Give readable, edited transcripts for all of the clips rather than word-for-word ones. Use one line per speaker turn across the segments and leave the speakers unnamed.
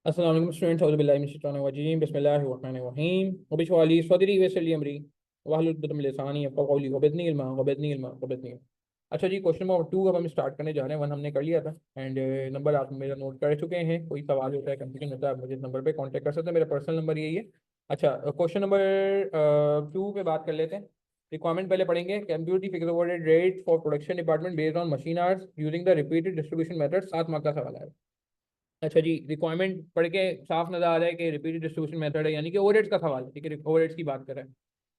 अस्सलाम वालेकुम स्टूडेंट्स औज़ु बिल्लाहि मिनश शैतानिर रजीम बिस्मिल्लाहिर रहमानिर रहीम वबिशवाली सदरी वयस्सिर अमरी वहलुल उक़दतम मिन लिसानी यफ़क़हू क़ौली वबिज़्निल। अच्छा जी, क्वेश्चन नंबर 2 अब हम स्टार्ट करने जा रहे हैं। 1 हमने कर लिया था एंड नंबर आप मेरा नोट कर चुके हैं। कोई सवाल होता है, कंफ्यूजन होता है, आप मुझे इस नंबर पे कांटेक्ट कर सकते हैं। मेरा पर्सनल नंबर यही है। अच्छा, क्वेश्चन नंबर 2 पे बात कर लेते हैं। रिक्वायरमेंट पहले पढ़ेंगे। Compute the fixed overhead rate for production department based on machine hours using the repeated distribution method. 7 mark का सवाल है। अच्छा जी, रिक्वायरमेंट पढ़ के साफ नजर आ रहा है कि रिपीटेड डिस्ट्रीब्यूशन मेथड है, यानी कि ओवरहेड्स का सवाल है। ठीक है, ओवरहेड्स की बात करें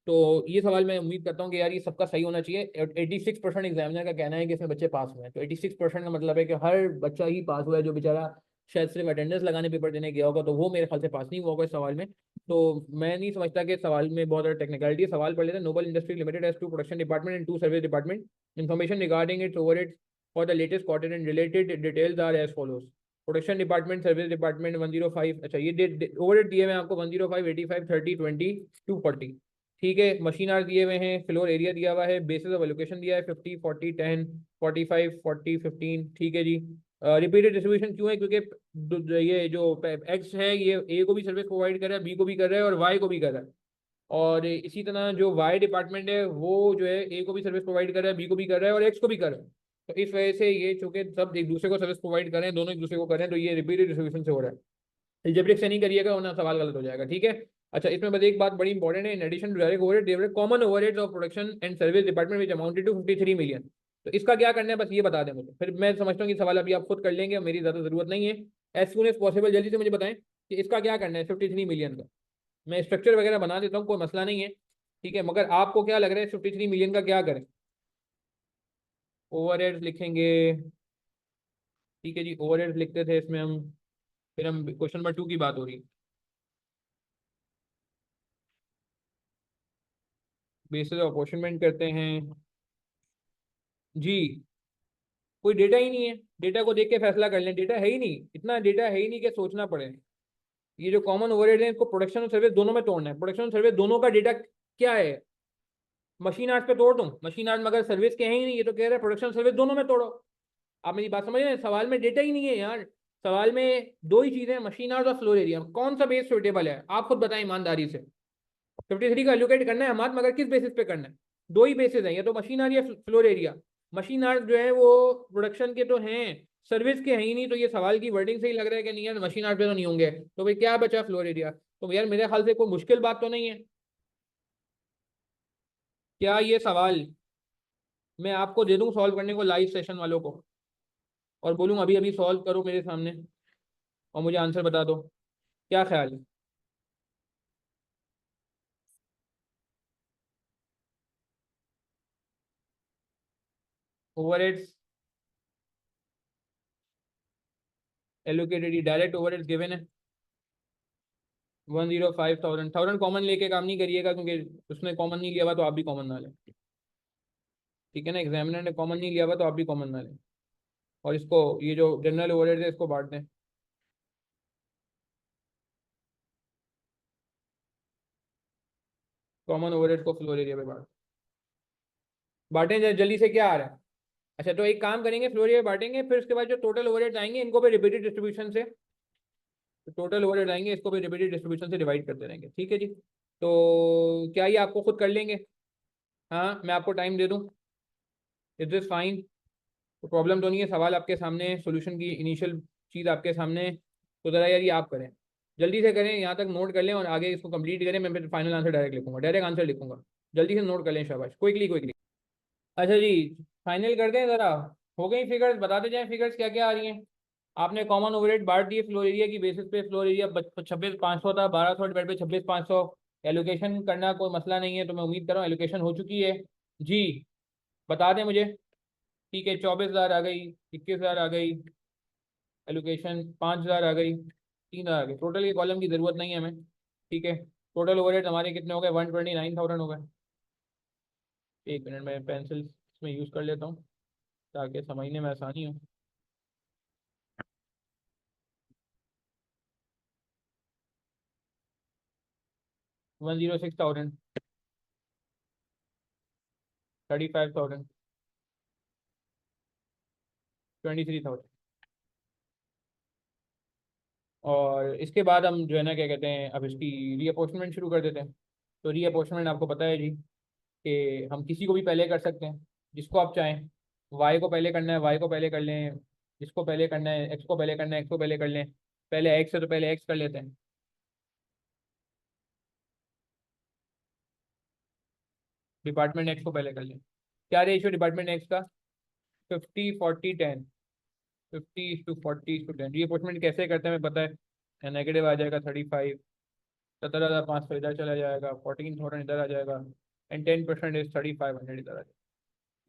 तो ये सवाल मैं उम्मीद करता हूँ कि यार ये सबका सही होना चाहिए। 86% एग्जामिनर का कहना है कि इसमें बच्चे पास हुए हैं। तो 86% का मतलब है कि हर बच्चा ही पास हुआ है। जो बेचारा शायद सिर्फ अटेंडेंस लगाने पेपर देने गया होगा तो वो मेरे ख्याल से पास नहीं हुआ होगा इस सवाल में। तो मैं नहीं समझता कि सवाल में बहुत ज़्यादा टेक्निकलिटी है। सवाल पढ़ लेते हैं। Noble industry limited has 2 production department and 2 service department. Information regarding its overheads for the latest quarter and related details are as follows. Production department, service department 105। अच्छा, ये ओवरहेड दिए हुए हैं आपको 105, 85, 30, 20, 240। ठीक है, मशीन आर दिए हुए हैं, फ्लोर एरिया दिया हुआ है, बेसिस ऑफ एलोकेशन दिया है 50, 40, 10, 45, 40, 15। ठीक है जी। रिपीटेड डिस्ट्रीब्यूशन क्यों है? क्योंकि ये जो एक्स है ये ए को भी सर्विस प्रोवाइड कर रहा है, बी को भी कर रहा है और वाई को भी कर रहा है। और इसी तरह जो वाई डिपार्टमेंट है वो जो है ए को भी सर्विस प्रोवाइड कर रहा है, बी को भी कर रहा है और एक्स को भी कर रहा है। तो इस वजह से ये चूंकि सब एक दूसरे को सर्विस प्रोवाइड कर रहे हैं, दोनों एक दूसरे को कर रहे हैं, तो ये रिपीटेड डिस्ट्रीब्यूशन से हो रहा है। एल्जेब्रिक से नहीं करिएगा वरना सवाल गलत हो जाएगा। ठीक है। अच्छा, इसमें बस एक बात बड़ी इंपॉर्टेंट है। In addition to direct overhead there were common overheads of production and service department which amounted to 53 million. तो इसका क्या करना है बस ये बता दें मुझे, फिर मैं समझता हूँ कि सवाल अभी आप खुद कर लेंगे, मेरी ज़्यादा ज़रूरत नहीं है। एज सुन एज पॉसिबल जल्दी से मुझे बताएं कि इसका क्या करना है 53 मिलियन का। मैं स्ट्रक्चर वगैरह बना देता हूँ, कोई मसला नहीं है। ठीक है, मगर आपको क्या लग रहा है 53 मिलियन का क्या करें? ओवरहेड्स लिखेंगे। ठीक है जी, ओवरहेड्स लिखते थे इसमें हम। फिर हम क्वेश्चन नंबर 2 की बात हो रही है। बेसिस ऑफ अपॉर्चुनमेंट करते हैं जी। कोई डेटा ही नहीं है, डेटा को देख के फैसला कर लें। डेटा है ही नहीं, इतना डेटा है ही नहीं कि सोचना पड़े। ये जो कॉमन ओवरहेड है इसको प्रोडक्शन और सर्विस दोनों में तोड़ना है। प्रोडक्शन और सर्विस दोनों का डेटा क्या है? मशीन आर्ट्स पे तोड़ दूं? मशीन आर्ट में अगर सर्विस के हैं ही नहीं, ये तो कह रहे हैं प्रोडक्शन सर्विस दोनों में तोड़ो। आप मेरी बात समझ रहे हैं? सवाल में डेटा ही नहीं है यार। सवाल में दो ही चीजें, मशीन आर्ट और फ्लोर एरिया। कौन सा बेस सुटेबल है आप खुद बताएं ईमानदारी से। 53 का एलोकेट करना है हमारे, मगर किस बेसिस पे करना है? दो ही बेसिस हैं, या तो मशीन आर्ट या फ्लोर एरिया। मशीन आर्ट जो है वो प्रोडक्शन के तो हैं, सर्विस के हैं ही नहीं। तो ये सवाल की वर्डिंग से ही लग रहा है कि नहीं यार मशीन आर्ट पे तो नहीं होंगे, तो भाई क्या बचा? Floor area. तो यार मेरे ख्याल से कोई मुश्किल बात तो नहीं है। क्या ये सवाल मैं आपको दे दूं सॉल्व करने को लाइव सेशन वालों को, और बोलूँ अभी अभी सॉल्व करो मेरे सामने और मुझे आंसर बता दो? क्या ख्याल है? Overheads allocated, direct overheads given है 105,000। 1000 कॉमन लेके काम नहीं करिएगा, क्योंकि उसने कॉमन नहीं लिया हुआ तो आप भी कॉमन ना लें। ठीक है ना, एग्जामिनर ने कॉमन नहीं लिया हुआ तो आप भी कॉमन ना लें। और इसको, ये जो जनरल ओवरहेड है, इसको बांट दें। कॉमन ओवरहेड को फ्लोर एरिया पे बांटें जल्दी से। क्या आ रहा है? अच्छा, तो एक काम करेंगे, फ्लोर एरिया बांटेंगे, फिर उसके बाद जो टोटल ओवरहेड आएंगे इनको भी रिपीटेड डिस्ट्रीब्यूशन से, टोटल ओवरहेड आएंगे इसको भी रिपीटेड डिस्ट्रीब्यूशन से डिवाइड करते रहेंगे। ठीक है जी। तो क्या ये आपको खुद कर लेंगे? हाँ, मैं आपको टाइम दे दूँ? Is this fine? तो प्रॉब्लम तो नहीं है? सवाल आपके सामने, सोल्यूशन की इनिशियल चीज़ आपके सामने। तो ज़रा यार ये आप करें, जल्दी से करें, यहाँ तक नोट कर लें और आगे इसको कंप्लीट करें। मैं फिर फाइनल आंसर डायरेक्ट लिखूंगा, डायरेक्ट आंसर लिखूंगा। जल्दी से नोट कर लें, शाबाश, क्विकली क्विकली। अच्छा जी, फाइनल कर दें ज़रा। हो गई फिगर्स? बताते जाएं फिगर्स क्या क्या आ रही हैं। आपने कॉमन ओवरहेड बांट दिए फ्लोर एरिया की बेसिस पे। फ्लोर एरिया 26,500 था, 1200 डिवाइड पे 26,500। एलोकेशन करना कोई मसला नहीं है, तो मैं उम्मीद कर रहा हूँ एलोकेशन हो चुकी है जी। बता दें मुझे? ठीक है, 24,000 आ गई, 21,000 आ गई, एलोकेशन 5,000 आ गई, 3,000 आ गई। टोटल के कॉलम की ज़रूरत नहीं है हमें। ठीक है, टोटल ओवरहेड हमारे कितने हो गए? 129,000 हो गए। एक मिनट में पेंसिल इसमें यूज़ कर लेता हूँ ताकि समझने में आसानी हो। 106,000, 35,000, 23,000। और इसके बाद हम जो है ना क्या कहते हैं, अब इसकी रीअपोर्शनमेंट शुरू कर देते हैं। तो रीअपोर्शनमेंट आपको पता है जी कि हम किसी को भी पहले कर सकते हैं, जिसको आप चाहें। वाई को पहले करना है, वाई को पहले कर लें। जिसको पहले करना है, एक्स को पहले करना है, एक्स को पहले कर लें। पहले एक्स है तो पहले एक्स कर लेते हैं। डिपार्टमेंट एक्स को पहले कर लें। क्या रेशियो डिपार्टमेंट एक्स का? 50 40 10। 50:40:10। रीअपोर्शनमेंट कैसे करते हैं हमें पता है। नेगेटिव आ जाएगा 35। 17,500 इधर चला जाएगा, 14,000 इधर आ जाएगा। एंड 10% इज 3,500 इधर आ जाएगा।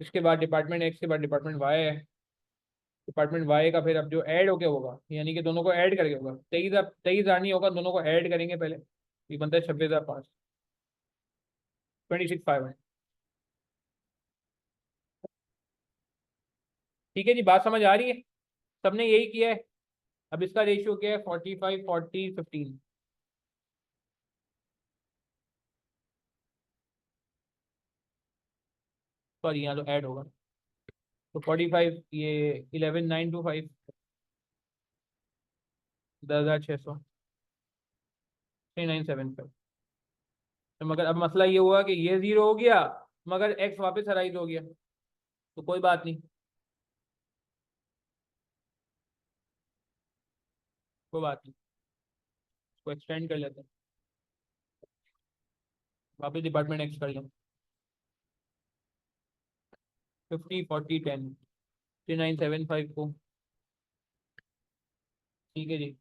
इसके बाद डिपार्टमेंट एक्स के बाद डिपार्टमेंट वाई है। डिपार्टमेंट वाई का फिर अब जो ऐड होके होगा, यानी कि दोनों को ऐड करके होगा। 23,000 नहीं होगा, दोनों को ऐड करेंगे पहले। ये बनता है 26,500। 26,500। ठीक है जी, बात समझ आ रही है? सबने यही किया है। अब इसका रेशियो क्या है? 45 40 15। सॉरी, यहाँ तो ऐड होगा। तो 45, ये 11,925। 10,600। 3,975। तो मगर अब मसला ये हुआ कि ये जीरो हो गया, मगर एक्स वापस हराइज हो गया। तो कोई बात नहीं, कोई बात नहीं। इसको एक्सटेंड कर लेते हैं। वापस डिपार्टमेंट एक्स कर लें। 50 40 10। 3,975 को। ठीक है जी,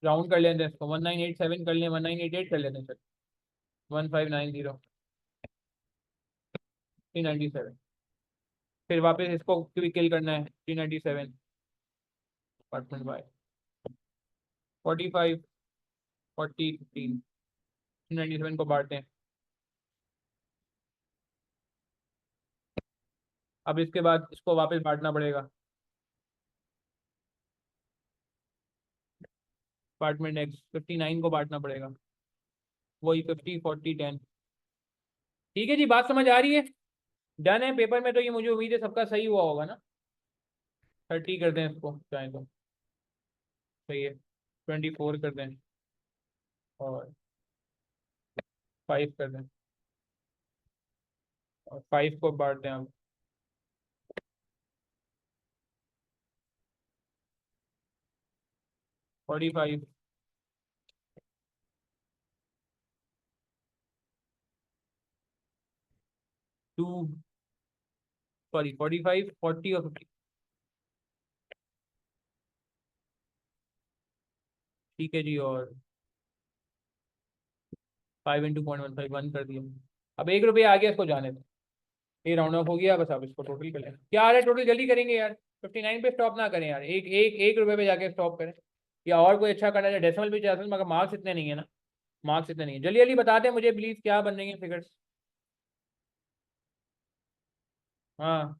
राउंड कर लेते हैं इसको। 1987 कर लें, 1988 कर लेते हैं सर। 1590। 397। फिर वापस इसको किल करना है। 397। Department Y. 45 40 15। 397 को बांटते हैं। अब इसके बाद इसको वापस बांटना पड़ेगा। डिपार्टमेंट एक्स 59 को बांटना पड़ेगा। वही 50 40 10। ठीक है जी, बात समझ आ रही है? डन है पेपर में, तो ये मुझे उम्मीद है सबका सही हुआ होगा ना। 30 कर दें इसको चाहे तो। सही है। 24 कर दें। और 5 कर दें। और 5 को बांट दें अब। 45। 2। सॉरी, 45 40 और 50। ठीक है जी, और 5 × 0.15 कर दिया। अब 1 रुपया आ गया, इसको जाने दो। ये राउंड ऑफ हो गया, बस अब इसको टोटल कर लें। क्या आ रहा है टोटल? जल्दी करेंगे यार। 59 पे स्टॉप ना करें यार, एक एक 1 रुपये पे जाके स्टॉप करें। या और कोई अच्छा करना है डेसिमल भी चाहते हैं, मगर मार्क्स इतने नहीं है ना। मार्क्स इतने नहीं है। जल्दी जल्दी बता दें मुझे प्लीज, क्या बन रही है फिगर्स। हाँ,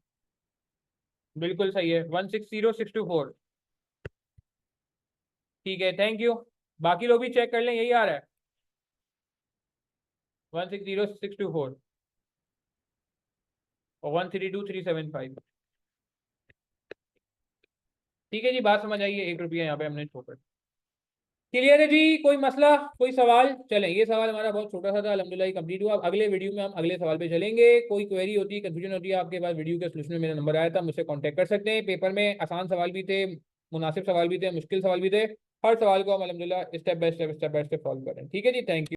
बिल्कुल सही है। 160624। ठीक है, थैंक यू। बाकी लोग भी चेक कर लें, यही आ रहा है। 160624 और 132,375। ठीक है जी, बात समझ आई है। 1 रुपया यहाँ पे हमने छोड़। क्लियर है जी? कोई मसला, कोई सवाल? चलें, ये सवाल हमारा बहुत छोटा सा था, अल्हम्दुलिल्लाह कंप्लीट हुआ। अब अगले वीडियो में हम अगले सवाल पे चलेंगे। कोई क्वेरी होती है, कंफ्यूजन होती है आपके पास, वीडियो के सोल्यूशन में मेरा नंबर आया था, मुझसे कांटेक्ट कर सकते हैं। पेपर में आसान सवाल भी थे, मुनासिब सवाल भी थे, मुश्किल सवाल भी थे। हर सवाल को हम अल्हम्दुलिल्लाह स्टेप बाय स्टेप सॉल्व करें। ठीक है जी, थैंक यू।